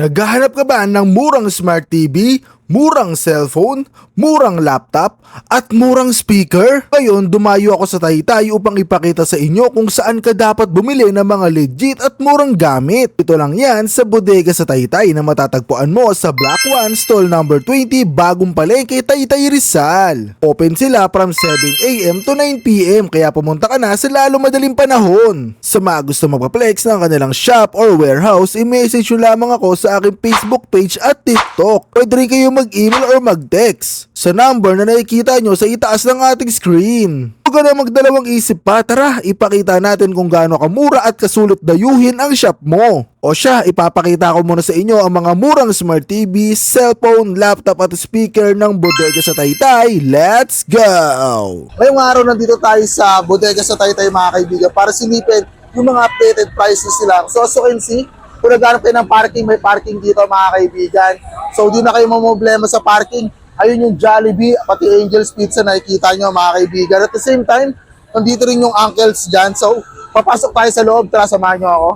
Naghahanap ka ba ng murang smart TV, murang cellphone, murang laptop, at murang speaker? Ngayon, dumayo ako sa Taytay upang ipakita sa inyo kung saan ka dapat bumili ng mga legit at murang gamit. Ito lang yan sa bodega sa Taytay na matatagpuan mo sa Block 1, Stall number 20, Bagong Palengke, Taytay, Rizal. Open sila from 7 AM to 9 PM kaya pumunta ka na sa lalo madaling panahon. Sa mga gusto magpa-flex ng kanilang shop or warehouse, i-message nyo lamang ako sa aking Facebook page at TikTok. Pwede rin kayo mag-email or mag-text sa number na nakikita nyo sa itaas ng ating screen. Huwag ka na magdalawang isip pa, tara, ipakita natin kung gaano kamura at kasulit dayuhin ang shop mo. O siya, ipapakita ko muna sa inyo ang mga murang smart TV, cellphone, laptop at speaker ng bodega sa Taytay. Let's go! Ngayong araw nandito tayo sa bodega sa Taytay mga kaibigan para silipin yung mga updated prices nila. So as you can see, kung naghanap kayo ng parking, may parking dito mga kaibigan. So di na kayo mamproblema sa parking. Ayun yung Jollibee, pati Angel's Pizza nakikita nyo mga kaibigan. At the same time, nandito rin yung uncles dyan. So papasok tayo sa loob, tara samahan nyo ako.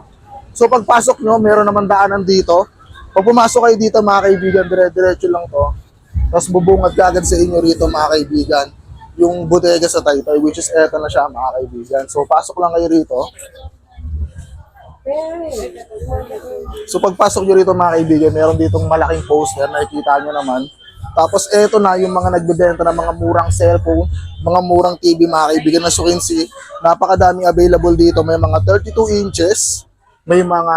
So pagpasok nyo, meron naman daanan dito. Pag pumasok kayo dito mga kaibigan, dire-diretso lang to. Tapos bubungad kagad sa inyo rito mga kaibigan yung bodega sa Taytay, which is eto na siya mga kaibigan. So pasok lang kayo rito. So pagpasok nyo rito mga kaibigan, meron ditong malaking poster, nakikita nyo naman. Tapos eto na yung mga nagbebenta ng mga murang cellphone, mga murang TV mga kaibigan. As you can see, napakadaming available dito. May mga 32 inches, may mga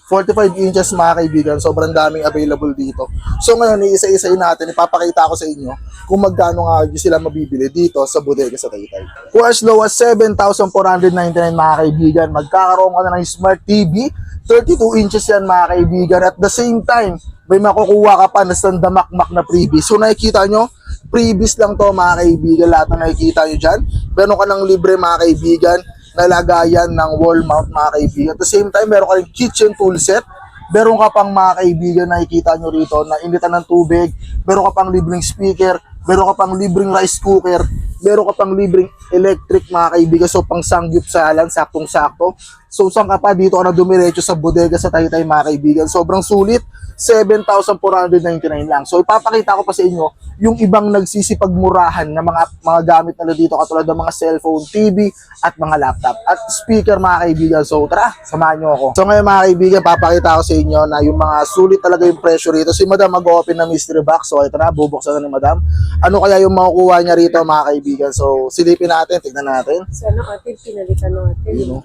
45 inches mga kaibigan. Sobrang daming available dito. So ngayon, iisa-isain natin, ipapakita ko sa inyo kung magkano nga sila mabibili dito sa bodega sa Taytay. Kung as low as 7,499 mga kaibigan, magkakaroon ka na ng smart TV, 32 inches yan mga kaibigan. At the same time, may makukuha ka pa na sandamakmak na freebies. So nakikita nyo, freebies lang to mga kaibigan. Lahat na nakikita nyo dyan. Meron ka ng libre mga kaibigan na lagayan ng wall mount mga kaibigan. At the same time, meron ka rin kitchen tool set. Meron ka pang mga kaibigan na nakikita nyo rito na initan ng tubig. Meron ka pang libreng speaker. Meron ka pang libreng rice cooker. Meron ka pang libreng electric mga kaibigan. So pang sangyupsalan, saktong-sakto. So saan ka pa, dito ka na dumiretso sa bodega sa Taytay mga kaibigan. Sobrang sulit. 7,499 lang. So ipapakita ko pa sa inyo yung ibang nagsisipagmurahan na mga gamit nila dito katulad ng mga cellphone, TV at mga laptop at speaker mga kaibigan. So tara, samahan nyo ako. So ngayon mga kaibigan, papakita ko sa inyo na yung mga sulit talaga yung presyo rito. Si Madam mag-open na mystery box. So ito na, bubuksan na ni Madam. Ano kaya yung makukuha niya rito mga kaibigan? So silipin natin, tignan natin. Sana atin, pinalitan natin. You know.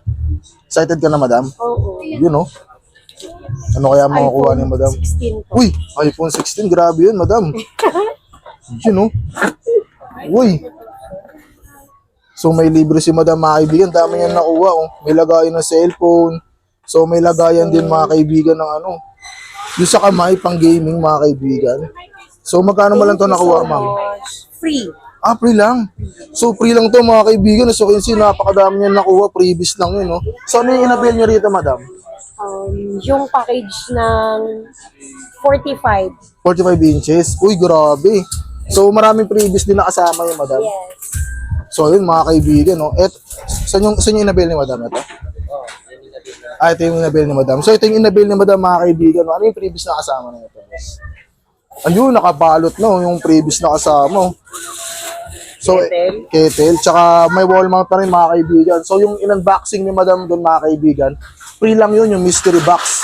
Excited ka na Madam? Oo. You know. Ano kaya makukuha ni Madam? 16 po. Uy, iPhone 16, grabe yun, Madam. You know? Uy. So may libre si Madam mga kaibigan, dami niya nakuha. Oh. May lagayan ng cellphone. So may lagayan din mga kaibigan ng ano. Yung sa kamay, pang gaming mga kaibigan. So magkano mo lang to nakuha, ma'am? Free. Ah, free lang. So free lang to mga kaibigan. So kasi napakadami niya nakuha, previous lang yun. No? So ano yung inabil niyo rito, Madam? Yung package ng 45. 45 inches. Uy, grabe. So, maraming previous din nakasama yung Madam. Yes. So, yun mga kaibigan, no? Saan yung inabil ni Madam ito? Ah, ito yung inabil ni Madam. So, ito yung inabil ni Madam mga kaibigan. No? Ano yung previous na kasama na ito? Ayun, nakabalot, no? Yung previous na kasama. So, kettle. Tsaka may wall mount na rin mga kaibigan. So, yung in-unboxing ni Madam doon mga kaibigan, free lang yun, yung mystery box.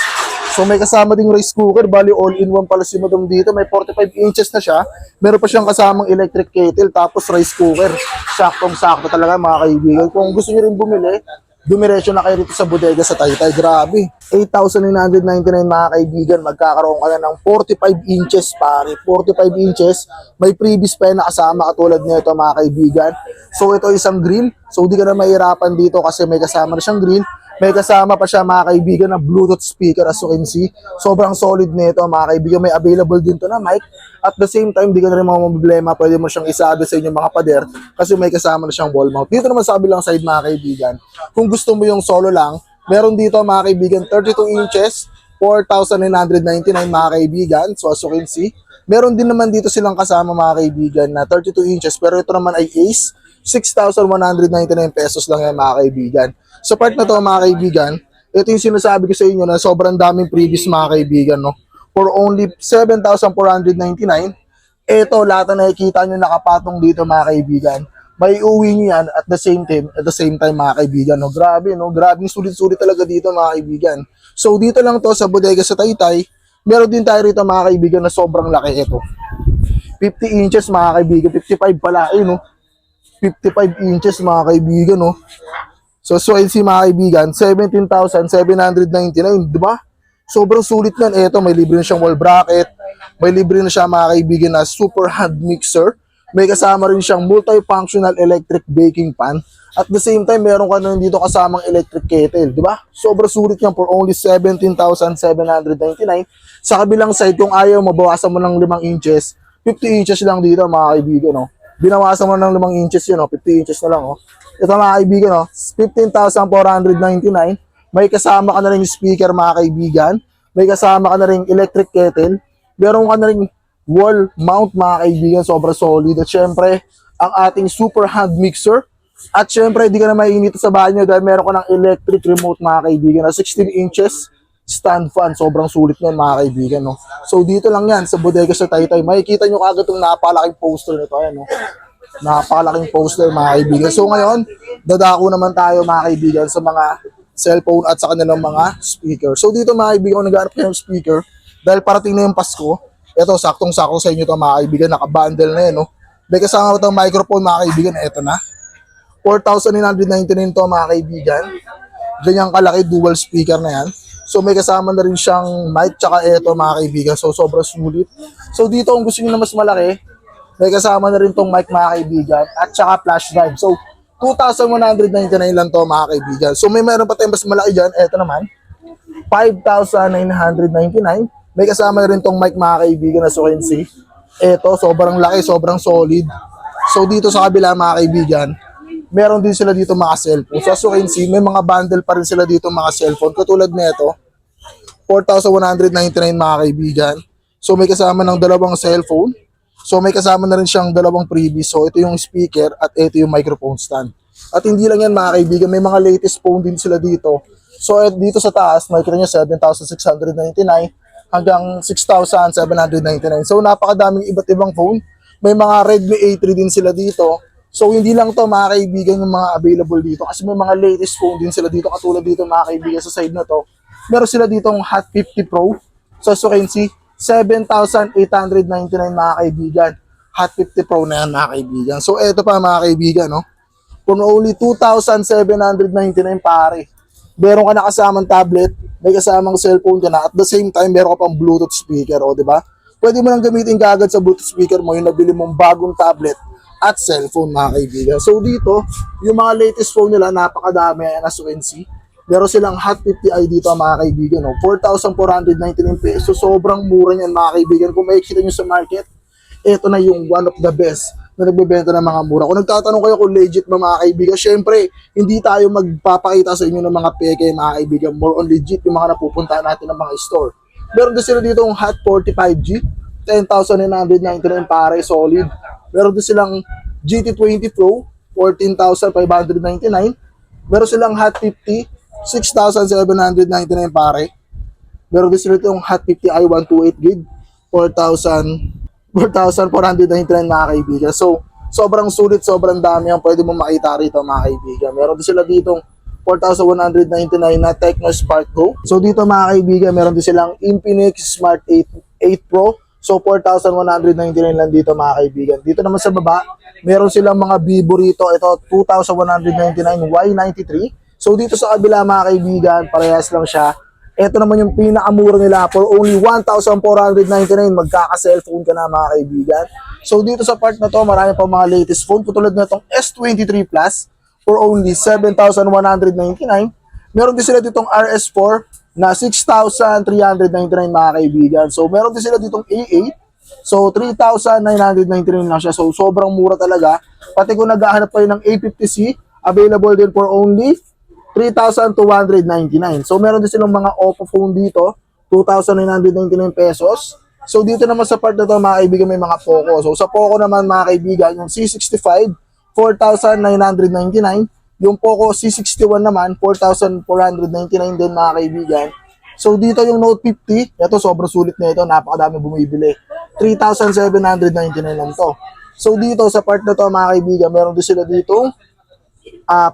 So may kasama ding rice cooker, bali all-in-one pala si Madam dito. May 45 inches na siya. Meron pa siyang kasamang electric kettle, tapos rice cooker. Saktong-sakto talaga mga kaibigan. Kung gusto niyo rin bumili, dumiretso na kayo rito sa bodega sa Taytay. Grabe. 8,999 mga kaibigan. Magkakaroon ka na ng 45 inches pare. 45 inches. May previous pa na kasama katulad nito mga kaibigan. So ito isang grill. So di ka na mahirapan dito kasi may kasama na siyang grill. May kasama pa siya mga kaibigan na Bluetooth speaker as you can see. Sobrang solid nito mga kaibigan. May available din to na mic. At the same time, di ka na rin problema. Pwede mo siyang isabi sa inyong mga pader kasi may kasama na siyang wall mount. Dito naman sa kabilang side mga kaibigan, kung gusto mo yung solo lang, meron dito mga kaibigan 32 inches, 4,999 mga kaibigan. So as you can see, meron din naman dito silang kasama mga kaibigan na 32 inches pero ito naman ay Ace. 6,199 pesos lang yan mga kaibigan. Sa part na to mga kaibigan, ito yung sinasabi ko sa inyo na sobrang daming previous mga kaibigan, no? For only 7,499, ito lahat na nakikita nyo nakapatong dito mga kaibigan. May uwi nyo yan at the same time mga kaibigan, no? Grabe, no? Grabe, sulit-sulit talaga dito mga kaibigan. So dito lang to sa bodega sa Taytay. Meron din tayo rito mga kaibigan na sobrang laki ito. 50 inches mga kaibigan, 55 pala, no? 55 inches mga kaibigan, no? So Swansea mga kaibigan, 17,799, di ba? Sobrang sulit nan. Ito, may libre na siyang wall bracket. May libre na siya mga kaibigan na super hand mixer. May kasama rin siyang multifunctional electric baking pan. At the same time, meron ka na rin dito kasamang electric kettle, di ba? Sobrang sulit yan for only 17,799. Sa kabilang side, kung ayaw, mabawasan mo ng 5 inches, 50 inches lang dito mga kaibigan, no? Binawasan mo ng 5 inches yun, no? 50 inches na lang, oh. Ito mga kaibigan, no? 15,499. May kasama ka na rin speaker mga kaibigan. May kasama ka na rin electric kettle. Meron ka na rin wall mount mga kaibigan. Sobrang solid. At syempre, ang ating super hand mixer. At syempre, di ka na mainit sa bahay nyo dahil meron ka ng electric remote mga kaibigan na 16 inches stand fan. Sobrang sulit yan mga kaibigan, no? So dito lang yan sa bodega sa Taytay. Makikita nyo kagad itong napakalaking poster nito. Ayan, no? Napakalaking poster mga kaibigan. So ngayon, dadako naman tayo mga kaibigan sa mga cellphone at sa kanilang mga speaker. So dito mga kaibigan, kung nag-aanap kayo ng speaker, dahil parating na yung Pasko, ito saktong-sakto sa inyo ito mga kaibigan, nakabundle na yan, no? May kasama itong microphone mga kaibigan, ito na. 4,999 to mga kaibigan. Ganyang kalaki, dual speaker na yan. So may kasama na rin siyang mic, tsaka ito mga kaibigan. So sobrang sulit. So dito kung gusto nyo na mas malaki, may kasama na rin tong mic mga kaibigan at saka flash drive. So 2,199 lang to mga kaibigan. So may meron pa tayong mas malaki dyan. Ito naman, 5,999. May kasama na rin tong mic mga kaibigan na Swansea. Ito, sobrang laki, sobrang solid. So dito sa kabila mga kaibigan, meron din sila dito mga cellphone. So as you can see, may mga bundle pa rin sila dito mga cellphone. Katulad nito, 4,199 mga kaibigan. So may kasama ng dalawang cellphone. So may kasama na rin siyang dalawang freebies. So ito yung speaker at ito yung microphone stand. At hindi lang yan mga kaibigan, may mga latest phone din sila dito. So dito sa taas, makikita nyo 7,699 hanggang 6,799. So napakadaming iba't ibang phone. May mga Redmi A3 din sila dito. So hindi lang to mga kaibigan yung mga available dito kasi may mga latest phone din sila dito katulad dito mga kaibigan sa side na to. Meron sila ditong Hot 50 Pro. So as you can see, 7,899 mga kaibigan. Hot 50 Pro na yan mga kaibigan. So eto pa mga kaibigan, no? For only 2,799 pare. Meron ka na kasamang tablet, may kasamang cellphone ka na, at the same time meron ka pang Bluetooth speaker, o di ba? Pwede mo lang gamitin kagad sa Bluetooth speaker mo yung nabili mong bagong tablet at cellphone mga kaibigan. So dito, yung mga latest phone nila, napakadami yan as you can see. Meron silang Hot 50i dito mga kaibigan, no? 4,499 pesos. Sobrang mura niyan mga kaibigan. Kung makikita nyo sa market, ito na yung one of the best na nagbebenta ng mga mura. Kung nagtatanong kayo kung legit ba mga kaibigan, syempre, hindi tayo magpapakita sa inyo ng mga peke mga kaibigan. More on legit yung mga napupuntahan natin ng mga store. Meron din sila dito yung Hot 45G, 10,999 pare, solid. Meron din silang GT20 Pro, 14,599. Meron silang Hot 50, 6,799 pare. Meron din sila itong Hot 50i 128GB, 4,499 mga kaibigan. So, sobrang sulit, sobrang dami ang pwede mong makita rito mga kaibigan. Meron din sila ditong 4,199 na Tecno Spark Go. So, dito mga kaibigan, meron din silang Infinix Smart 8 Pro. So, 4,199 lang dito mga kaibigan. Dito naman sa baba, meron silang mga Vivo rito. Ito, 2,199 Y93. So dito sa kabila mga kaibigan, parehas lang siya. Ito naman yung pinakamura nila for only 1,499. Magkaka-cellphone ka na mga kaibigan. So dito sa part na to, marami pa mga latest phone. Katulad na itong S23 Plus for only 7,199. Meron din sila ditong RS4 na 6,399 mga kaibigan. So meron din sila ditong A8. So 3,999 lang siya. So sobrang mura talaga. Pati kung naghahanap kayo ng A50C, available din for only 3,299. So meron din silang mga Oppo phone dito, 2,999 pesos. So dito naman sa part na to mga kaibigan, may mga Poco. So sa Poco naman mga kaibigan, yung C65, 4,999. Yung Poco C61 naman, 4,499 din mga kaibigan. So dito yung Note 50, ito sobrang sulit na ito, napakadami bumibili. 3,799 lang to. So dito sa part na to mga kaibigan, meron din sila dito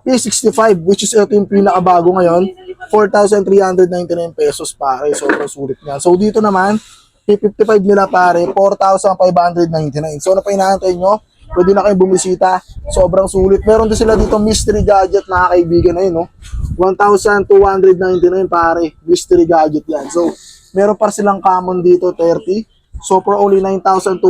P65, which is ito yung pinakabago ngayon, 4,399 pesos pare, sobrang sulit niya. So dito naman, P55 nila pare, 4,599. So ano pa inaantay nyo? Pwede na kayong bumisita, sobrang sulit. Meron din sila dito mystery gadget mga kaibigan na yun, no? 1,299 pare, mystery gadget yan. So meron pa silang common dito, 30. So for only 9,299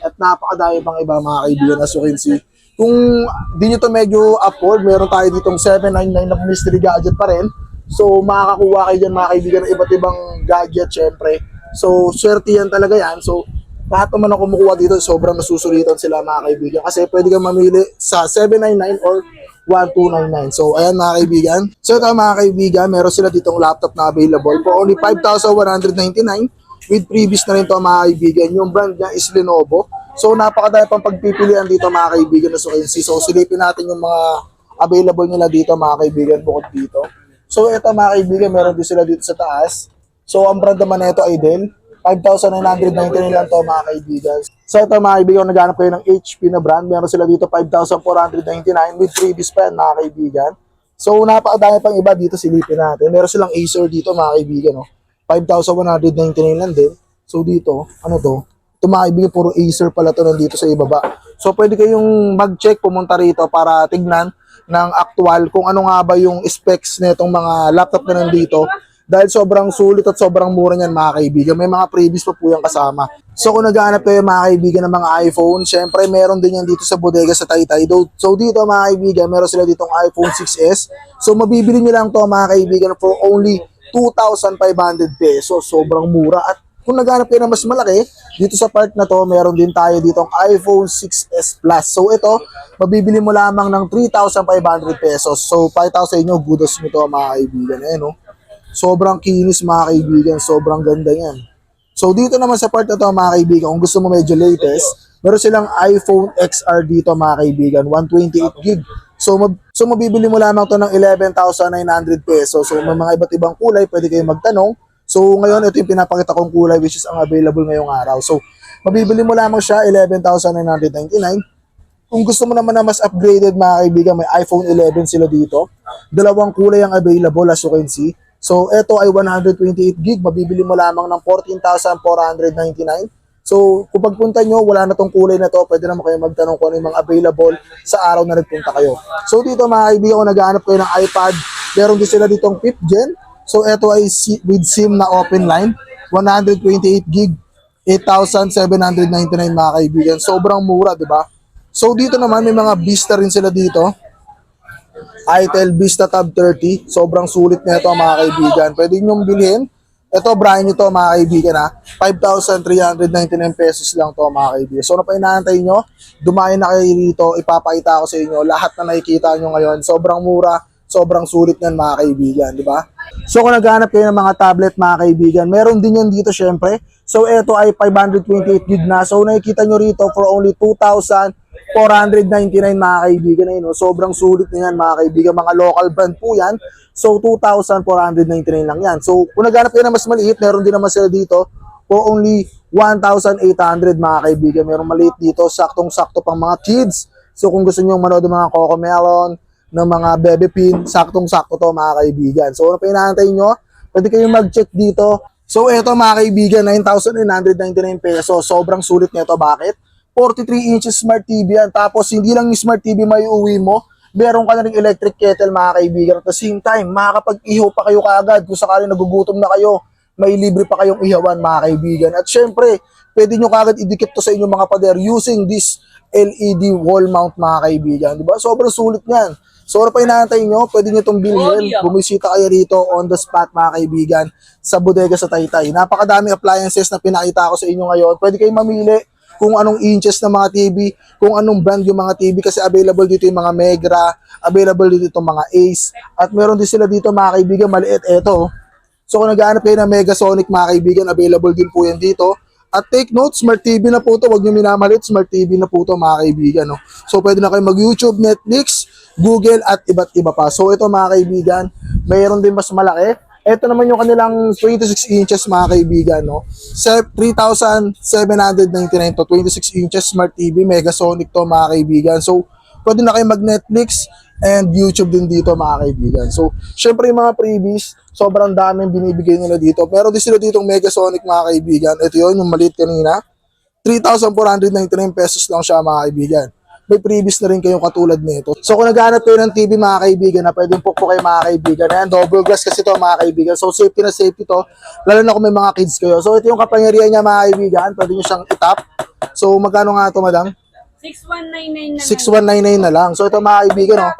at napakadami pang iba mga kaibigan as you can see. Kung di nyo to medyo afford, meron tayo ditong 799 na mystery gadget pa rin. So makakakuha kayo dyan mga kaibigan ng iba't ibang gadget syempre. So swerte yan talaga yan. So lahat naman ako kumukuha dito, sobrang nasusulitan sila mga kaibigan. Kasi pwede kang mamili sa 799 or 1299. So ayan mga kaibigan. So ito mga kaibigan, meron sila ditong laptop na available for only 5,199. With previous na rin to mga kaibigan. Yung brand niya is Lenovo. So napakadami pang pagpipilian dito mga kaibigan na so silipin natin yung mga available nila dito mga kaibigan bukod dito. So ito mga kaibigan, meron din sila dito sa taas. So ang brand naman nito ay Dell. 5,999 lang to mga kaibigan. So ito mga kaibigan, naghanap kayo ng HP na brand. Meron sila dito 5,499 with previous pa yan mga kaibigan. So napakadami pang iba dito, silipin natin. Meron silang Acer dito mga kaibigan. No? 5,199 lang din. So dito, ano to? Ito mga kaibigan, puro Acer pala to nandito sa ibaba. So pwede kayong mag-check, pumunta rito para tignan ng actual kung ano nga ba yung specs nitong mga laptop na nandito. Dahil sobrang sulit at sobrang mura niyan mga kaibigan. May mga previous pa po yung kasama. So kung naghahanap kayo mga kaibigan ng mga iPhone, syempre meron din yan dito sa bodega sa Taytay. So dito mga kaibigan, meron sila ditong iPhone 6s. So mabibili nyo lang to mga kaibigan for only 2,500 pesos. Sobrang mura. At kung naghanap kayo ng mas malaki, dito sa part na to, meron din tayo ditong iPhone 6s Plus. So ito, mabibili mo lamang ng 3,500 pesos. So 5,000 nyo, kudos nyo to mga kaibigan. Ayan, no? Sobrang kinis mga kaibigan, sobrang ganda yan. So dito naman sa part na to mga kaibigan, kung gusto mo medyo latest, meron silang iPhone XR dito mga kaibigan, 128 gig. So mabibili mo lamang to ng 11,900 pesos. So may mga iba't ibang kulay, pwede kayong magtanong. So ngayon, ito yung pinapakita kong kulay which is ang available ngayong araw. So mabibili mo lamang siya, 11,999. Kung gusto mo naman na mas upgraded mga kaibigan, may iPhone 11 sila dito. Dalawang kulay ang available as you can see. So, ito ay 128 gig. Mabibili mo lamang ng 14,499. So, kung pagpunta nyo, wala na tong kulay na to, pwede naman kayo magtanong kung ano yung mga available sa araw na nagpunta kayo. So, dito mga kaibigan, kung naghahanap kayo ng iPad, meron din sila ditong 5th gen. So, ito ay with SIM na open line. 128 gig, 8,799 mga kaibigan. Sobrang mura, di ba? So, dito naman, may mga Vista rin sila dito. Itel Vista Tab 30. Sobrang sulit na ito mga kaibigan. Pwede nyo bilhin. Ito, brand nyo to mga kaibigan ha. 5,399 pesos lang to mga kaibigan. So ano pa inaantay nyo? Dumayo na kayo dito. Ipapakita ko sa inyo. Lahat na nakikita nyo ngayon. Sobrang mura. Sobrang sulit yan mga kaibigan. Di ba? So kung naghanap kayo ng mga tablet mga kaibigan, meron din yan dito syempre. So ito ay 528 gig na. So nakikita nyo rito for only 2,499 mga kaibigan na yun. No? Sobrang sulit na yan mga kaibigan. Mga local brand po yan. So 2,499 lang yan. So kung naghanap kayo na mas maliit, meron din naman sila dito for only 1,800 mga kaibigan. Meron maliit dito. Saktong-sakto pang mga kids. So kung gusto nyo manood ng mga Cocomelon, ng mga Bebe Pin, saktong-sakto to mga kaibigan. So ano pa inaantay nyo? Pwede kayong mag-check dito. So eto mga kaibigan, 9,999 pesos. Sobrang sulit nito. Bakit? 43 inches smart TV yan. Tapos hindi lang yung smart TV may uwi mo, meron ka na rin electric kettle mga kaibigan. At the same time, makakapag-ihaw pa kayo kaagad. Kung sakaling nagugutom na kayo, may libre pa kayong ihawan mga kaibigan. At syempre, pwede nyo kaagad idikit to sa inyong mga pader using this LED wall mount mga kaibigan. Diba? Sobrang sulit yan. So ano pa inaantay nyo? Pwede nyo itong bilhin. Bumisita kayo rito on the spot mga kaibigan sa bodega sa Taytay. Napakadaming appliances na pinakita ko sa inyo ngayon. Pwede kayong mamili kung anong inches ng mga TV, kung anong brand yung mga TV kasi available dito yung mga Megra, available dito yung mga Ace, at meron din sila dito mga kaibigan, maliit, eto. So kung naghahanap kayo ng Megasonic mga kaibigan, available din po yan dito. At take note, Smart TV na po to. Huwag nyo minamalit, Smart TV na po to mga kaibigan. No? So pwede na kayo mag-YouTube, Netflix, Google at iba't iba pa. So ito mga kaibigan, mayroon din mas malaki. Ito naman yung kanilang 26 inches mga kaibigan. No? 3,799 to 26 inches Smart TV. Megasonic to mga kaibigan. So pwede na kayo mag-Netflix and YouTube din dito mga kaibigan. So, syempre yung mga freebies, sobrang daming binibigay nila dito. Pero di sila ditong Megasonic mga kaibigan. Ito yun, yung maliit kanina. 3,499 pesos lang siya mga kaibigan. May freebies na rin kayong katulad nito. So, kung naghahanap kayo ng TV mga kaibigan na pwedeng pukpok kayo mga kaibigan. Ayan, double glass kasi to mga kaibigan. So, safety na safety to. Lalo na kung may mga kids kayo. So, ito yung kapangyarihan niya mga kaibigan. Pwede nyo siyang itap. So, magkano nga ito madam? 6199 na 6199 na lang. So ito mga kaibigan, no?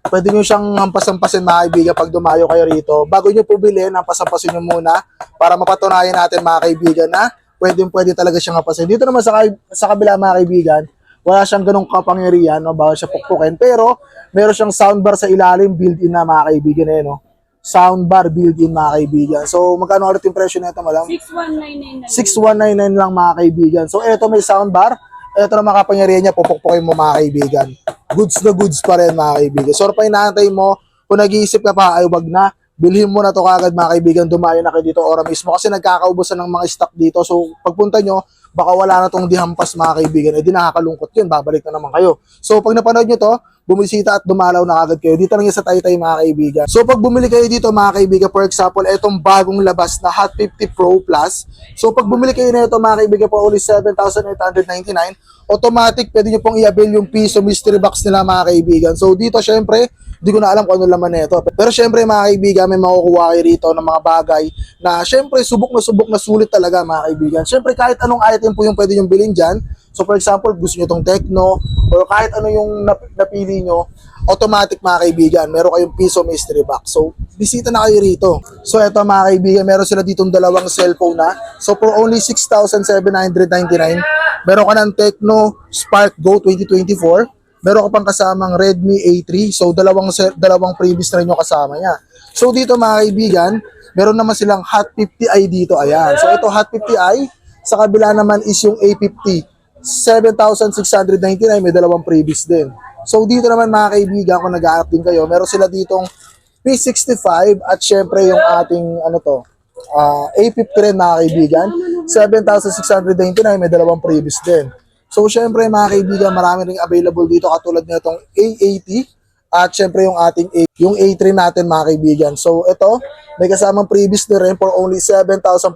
Pwede nyo siyang hampas-hampasin mga kaibigan pag dumayo kayo rito. Bago nyo po bilhin, hampas-hampasin nyo muna para mapatunayan natin mga kaibigan na pwede talaga siyang hampasin. Dito naman sa kabila mga kaibigan, wala siyang ganong kapangyarihan, no? Bawal siya pukpukin. Pero meron siyang soundbar sa ilalim, built-in na mga kaibigan, eh, no? Soundbar built-in mga kaibigan. So magkano ulit yung presyo nito, madam? 6199 na 6199 lang mga kaibigan. So ito may soundbar. Ito na makapangyarihan niya, pupukpukin mo mga kaibigan. Goods na goods pa rin mga kaibigan. So, pa inaantay mo, kung nag-iisip ka pa, ay wag na, bilhin mo na to kagad mga kaibigan, dumayo na kayo dito ora mismo kasi nagkakaubusan ng mga stock dito. So, pagpunta nyo, baka wala na tong dihampas mga kaibigan. Eh, di nakakalungkot yun, babalik na naman kayo. So, pag napanood nyo to, bumisita at dumalaw na agad kayo. Dito lang yan sa Taytay mga kaibigan. So pag bumili kayo dito mga kaibigan, for example, etong bagong labas na Hot 50 Pro Plus. So pag bumili kayo na ito mga kaibigan for only 7,899, automatic pwede nyo pong i-avail yung piso mystery box nila mga kaibigan. So dito syempre, hindi ko na alam kung ano laman nito. Pero syempre mga kaibigan, may makukuha kayo rito ng mga bagay na syempre subok na sulit talaga mga kaibigan. Syempre kahit anong item po yung pwede nyo bilhin dyan. So for example, gusto nyo tong Tecno or kahit ano yung napili nyo, automatic mga kaibigan, meron kayong piso mystery box. So bisita na kayo rito. So eto mga kaibigan, meron sila ditong dalawang cellphone na. So for only 6,799, meron ka ng Tecno Spark Go 2024. Meron ka pang kasamang Redmi A3. So dalawang previous na rin yung kasama niya. So dito mga kaibigan, meron naman silang Hot 50i dito. Ayan. So ito Hot 50i. Sa kabila naman is yung A50. 7,699, may dalawang previous din. So dito naman mga kaibigan, kung nag-aarap din kayo, meron sila ditong P65 at syempre yung ating A50 rin mga kaibigan. 7,699, may dalawang previous din. So syempre mga kaibigan, marami ring available dito katulad nitong A80 at syempre yung A3 natin mga kaibigan. So ito, may kasamang previous na rin for only 7,499.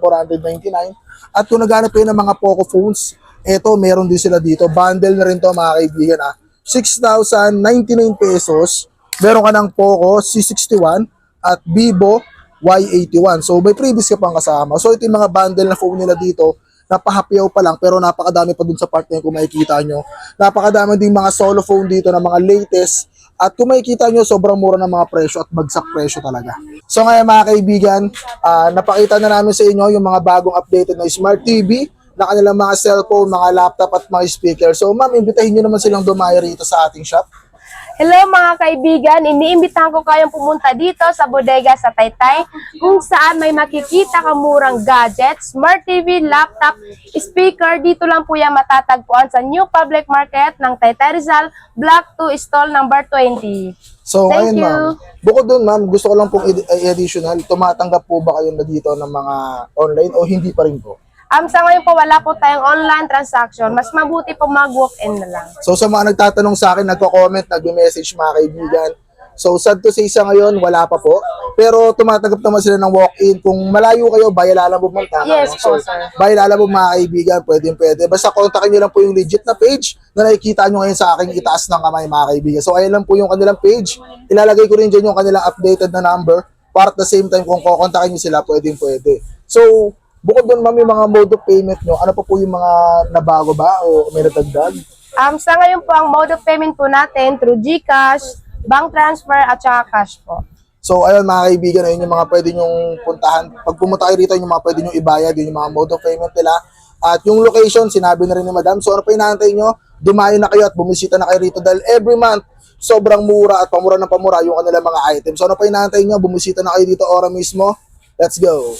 At kung naghanap kayo ng mga Poco phones, ito meron din sila dito. Bundle na rin to mga kaibigan 6,099 pesos. Meron ka ng Poco C61 at Vivo Y81. So may previous ka pang kasama. So ito yung mga bundle na phone nila dito. Napahapyaw pa lang pero napakadami pa dun sa part na yun kung makikita nyo. Napakadami din mga solo phone dito na mga latest. At kung makikita nyo, sobrang mura ng mga presyo at bagsak presyo talaga. So ngayon mga kaibigan, napakita na namin sa inyo yung mga bagong updated na Smart TV, na kanilang mga cellphone, mga laptop at mga speaker. So ma'am, imbitahin nyo naman silang dumayo rito sa ating shop. Hello mga kaibigan, iniimbitahan ko kayong pumunta dito sa bodega sa Taytay kung saan may makikita kang murang gadgets, smart TV, laptop, speaker. Dito lang po yan matatagpuan sa New Public Market ng Taytay Rizal, Block 2, stall number 20. So Thank ayun you. ma'am, bukod dun ma'am, gusto ko lang pong additional, tumatanggap po ba kayo na dito ng mga online o hindi pa rin po? Sa ngayon po wala po tayong online transaction. Mas mabuti po mag-walk-in na lang. So sa mga nagtatanong sa akin, nagko-comment, nagme-message mga kaibigan. So sad to say sa ngayon, wala pa po. Pero tumatanggap naman sila ng walk-in. Kung malayo kayo, Bayalala po pumunta. Yes So, po, sir. Bayalala po mga kaibigan, pwede. Basta kontakin nyo lang po yung legit na page na nakikita nyo ngayon sa aking itaas ng kamay mga kaibigan. So ayun lang po yung kanilang page. Ilalagay ko rin dyan yung kanilang updated na number para at the same time kung kukontakin nyo sila, pwede. So bukod doon ma'am, yung mga mode of payment nyo, ano pa po yung mga nabago ba o may natagdag? Sa ngayon po ang mode of payment po natin through GCash, bank transfer at saka cash po. So ayun mga kaibigan, ayun yung mga pwede nyong puntahan. Pag pumunta kayo rito, yung mga pwede nyong ibayad, yun yung mga mode of payment nila. At yung location, sinabi na rin ni Madam. So ano pa inaantay nyo? Dumayo na kayo at bumisita na kayo rito dahil every month, sobrang mura at pamura ng pamura yung kanilang mga items. So ano pa inaantay nyo? Bumisita na kayo dito ora mismo. Let's go!